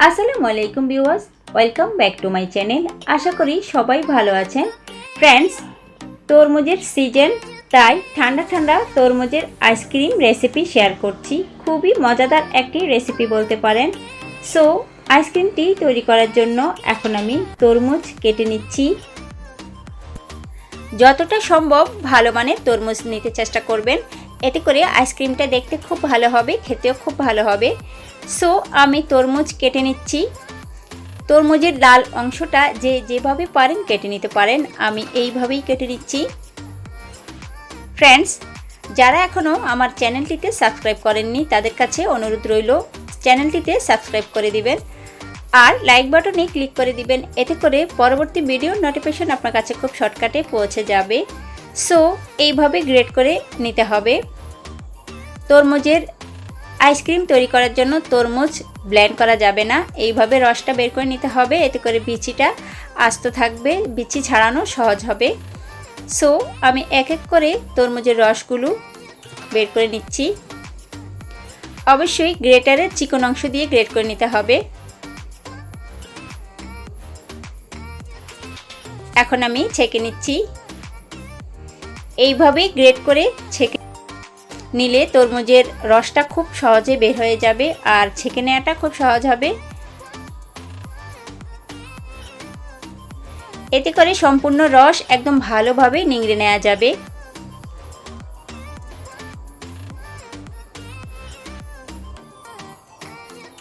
আসসালামু আলাইকুম viewers, welcome back to my channel. আশা করি সবাই ভালো আছেন। ফ্রেন্ডস, তরমুজের সিজন, তাই ঠান্ডা ঠান্ডা তরমুজের আইসক্রিম রেসিপি শেয়ার করছি। খুবই মজাদার একটি রেসিপি বলতে পারেন। সো আইসক্রিমটি তৈরি করার জন্য এখন আমি তরমুজ কেটে নিচ্ছি। যতটা সম্ভব ভালো মানের তরমুজ নিতে চেষ্টা করবেন, এতে করে আইসক্রিমটা দেখতে খুব ভালো হবে, খেতেও খুব ভালো হবে। সো আমি তরমুজ কেটে নিচ্ছি। তরমুজের লাল অংশটা যেভাবে পারেন কেটে নিতে পারেন, আমি এইভাবেই কেটে নিচ্ছি। ফ্রেন্ডস, যারা এখনও আমার চ্যানেলটিতে সাবস্ক্রাইব করেননি তাদের কাছে অনুরোধ রইল চ্যানেলটিতে সাবস্ক্রাইব করে দিবেন আর লাইক বাটনে ক্লিক করে দিবেন। এতে করে পরবর্তী ভিডিওর নোটিফিকেশন আপনার কাছে খুব শর্টকাটে পৌঁছে যাবে। সো এইভাবে গ্রেড করে নিতে হবে। তরমুজের আইসক্রিম তৈরি করার জন্য তরমুজ ব্লেন্ড করা যাবে না, এইভাবে রসটা বের করে নিতে হবে। এতে করে বিচিটা আস্ত থাকবে, বিচি ছাড়ানো সহজ হবে। সো আমি এক এক করে তরমুজের রসগুলো বের করে নিচ্ছি। অবশ্যই গ্রেটারের চিকন অংশ দিয়ে গ্রেট করে নিতে হবে। এখন আমি ছেঁকে নিচ্ছি। এইভাবে গ্রেট করে ছেঁকে নিলে তরমুজের রসটা খুব সহজে বের হয়ে যাবে আর ছেঁকে নেওয়াটা খুব সহজ হবে। এতে করে সম্পূর্ণ রস একদম ভালোভাবে নিংড়ে নেওয়া যাবে।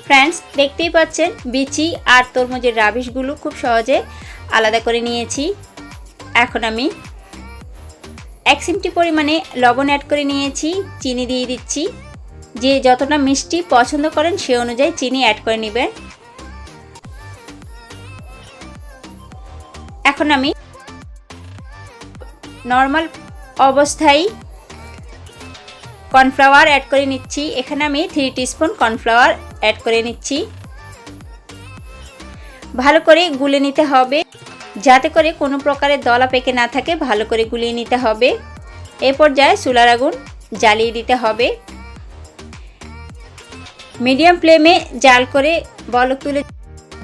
ফ্রেন্ডস, দেখতেই পাচ্ছেন বিচি আর তরমুজের রাবিশগুলো খুব সহজে আলাদা করে নিয়েছি। এখন আমি 1 চিমটি পরিমাণে লবণ অ্যাড করে নিয়েছি। চিনি দিয়ে দিচ্ছি। যে যতটা মিষ্টি পছন্দ করেন সে অনুযায়ী চিনি অ্যাড করে নেবেন। এখন আমি নর্মাল অবস্থায় কর্নফ্লাওয়ার অ্যাড করে নিচ্ছি। এখানে আমি 3 টিস্পুন কর্নফ্লাওয়ার অ্যাড করে নিচ্ছি। ভালো করে গুলে নিতে হবে, যাতে করে কোনো প্রকারের দলা পেকে না থাকে। ভালো করে গুলিয়ে নিতে হবে। এই পর্যায়ে চুলার আগুন জ্বালিয়ে দিতে হবে। মিডিয়াম ফ্লেমে জাল করে বলক তুলে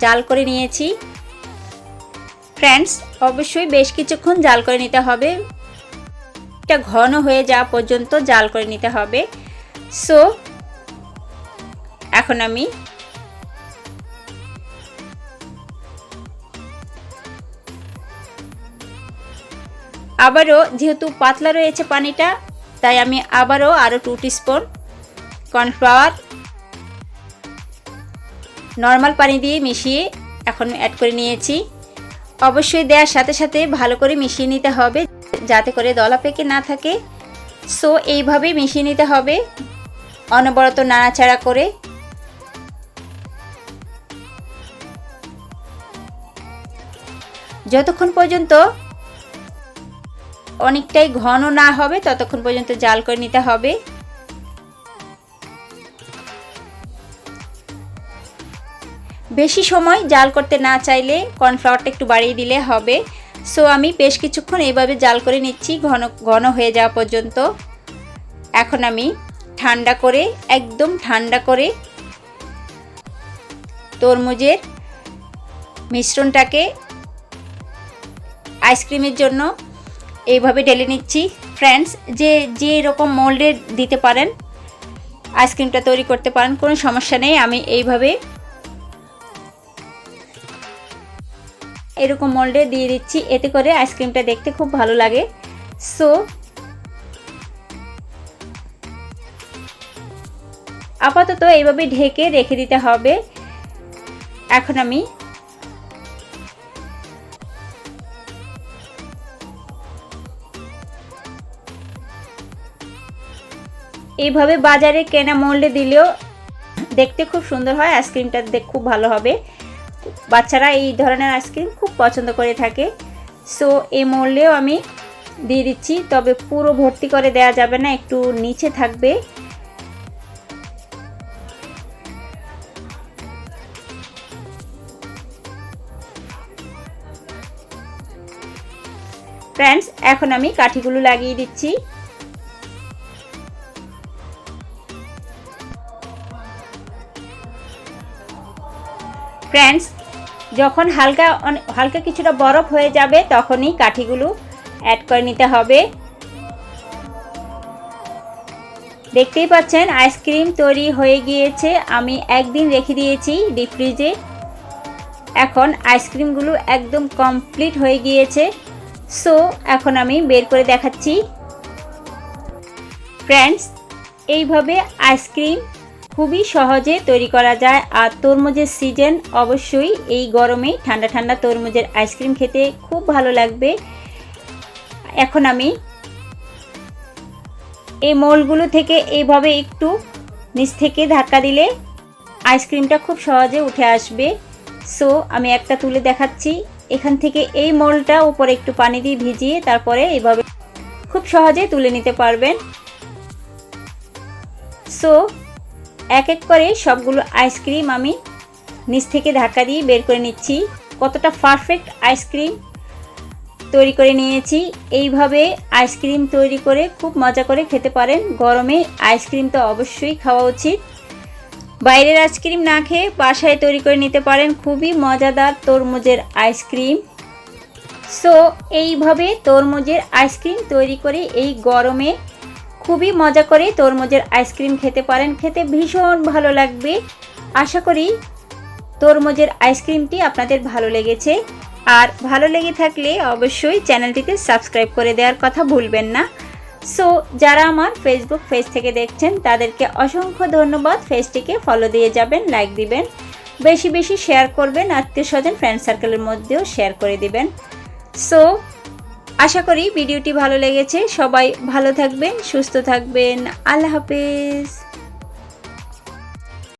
জাল করে নিয়েছি। ফ্রেন্ডস, অবশ্যই বেশ কিছুক্ষণ জাল করে নিতে হবে। এটা ঘন হয়ে যাওয়া পর্যন্ত জাল করে নিতে হবে। সো এখন আমি আবারও, যেহেতু পাতলা রয়েছে পানিটা, তাই আমি আবারও আরও 2 টিস্পুন কর্নফ্লাওয়ার নর্মাল পানি দিয়ে মিশিয়ে এখন অ্যাড করে নিয়েছি। অবশ্যই দেওয়ার সাথে সাথে ভালো করে মিশিয়ে নিতে হবে, যাতে করে দলা পেকে না থাকে। সো এইভাবেই মিশিয়ে নিতে হবে, অনবরত নাড়াচাড়া করে। যতক্ষণ পর্যন্ত অনেকটাই ঘন না হবে ততক্ষণ পর্যন্ত জাল করে নিতে হবে। বেশি সময় জাল করতে না চাইলে কর্নফ্লাওয়ারটা একটু বাড়িয়ে দিলে হবে। সো আমি বেশ কিছুক্ষণ এইভাবে জাল করে নিচ্ছি, ঘন ঘন হয়ে যাওয়া পর্যন্ত। এখন আমি ঠান্ডা করে, একদম ঠান্ডা করে তরমুজের মিশ্রণটাকে আইসক্রিমের জন্য এইভাবে ঢেলে নিচ্ছি। ফ্রেন্ডস, যে এরকম মোল্ডে দিতে পারেন, আইসক্রিমটা তৈরি করতে পারেন, কোনো সমস্যা নেই। আমি এইভাবে এরকম মোল্ডে দিয়ে দিচ্ছি, এতে করে আইসক্রিমটা দেখতে খুব ভালো লাগে। সো আপাতত এইভাবে ঢেকে রেখে দিতে হবে। এখন আমি এইভাবে বাজারে কেনা মোল্ডে দিলেও দেখতে খুব সুন্দর হয়, আইসক্রিমটা দেখতে খুব ভালো হবে। বাচ্চারা এই ধরনের আইসক্রিম খুব পছন্দ করে থাকে। সো এই মোল্ডেও আমি দিয়ে দিচ্ছি, তবে পুরো ভর্তি করে দেওয়া যাবে না, একটু নিচে থাকবে। ফ্রেন্ডস, এখন আমি কাঠিগুলো লাগিয়ে দিচ্ছি। ফ্রেন্ডস, যখন হালকা হালকা কিছুটা বরফ হয়ে যাবে তখনই কাঠিগুলো অ্যাড করে নিতে হবে। দেখতেই পাচ্ছেন আইসক্রিম তৈরি হয়ে গিয়েছে। আমি একদিন রেখে দিয়েছি ডিপ ফ্রিজে। এখন আইসক্রিমগুলো একদম কমপ্লিট হয়ে গিয়েছে। সো এখন আমি বের করে দেখাচ্ছি। ফ্রেন্ডস, এইভাবে আইসক্রিম খুবই সহজে তৈরি করা যায়। আর তরমুজের সিজন, অবশ্যই এই গরমে ঠান্ডা ঠান্ডা তরমুজের আইসক্রিম খেতে খুব ভালো লাগবে। এখন আমি এই মোলগুলো থেকে এইভাবে একটু নিচ থেকে ধাক্কা দিলে আইসক্রিমটা খুব সহজে উঠে আসবে। সো আমি একটা তুলে দেখাচ্ছি। এখান থেকে এই মোলটা উপরে একটু পানি দিয়ে ভিজিয়ে তারপরে এইভাবে খুব সহজে তুলে নিতে পারবেন। সো এক এক করে সবগুলো আইসক্রিম আমি নিচ থেকে ধাক্কা দিয়ে বের করে নিচ্ছি। কতটা পারফেক্ট আইসক্রিম তৈরি করে নিয়েছি। এইভাবে আইসক্রিম তৈরি করে খুব মজা করে খেতে পারেন। গরমে আইসক্রিম তো অবশ্যই খাওয়া উচিত। বাইরের আইসক্রিম না খেয়ে বাসায় তৈরি করে নিতে পারেন খুবই মজাদার তরমুজের আইসক্রিম। সো এইভাবে তরমুজের আইসক্রিম তৈরি করে এই গরমে খুবই মজা করে তরমুজের আইসক্রিম খেতে পারেন। খেতে ভীষণ ভালো লাগবে। আশা করি তরমুজের আইসক্রিমটি আপনাদের ভালো লেগেছে। আর ভালো লেগে থাকলে অবশ্যই চ্যানেলটিতে সাবস্ক্রাইব করে দেওয়ার কথা ভুলবেন না। সো যারা আমার ফেসবুক পেজ থেকে দেখছেন তাদেরকে অসংখ্য ধন্যবাদ। পেজটিকে ফলো দিয়ে যাবেন, লাইক দিবেন, বেশি বেশি শেয়ার করবেন, আত্মীয় স্বজন ফ্রেন্ড সার্কেলের মধ্যেও শেয়ার করে দিবেন। সো আশা করি ভিডিওটি ভালো লেগেছে। সবাই ভালো থাকবেন, সুস্থ থাকবেন। আল্লাহ হাফেজ।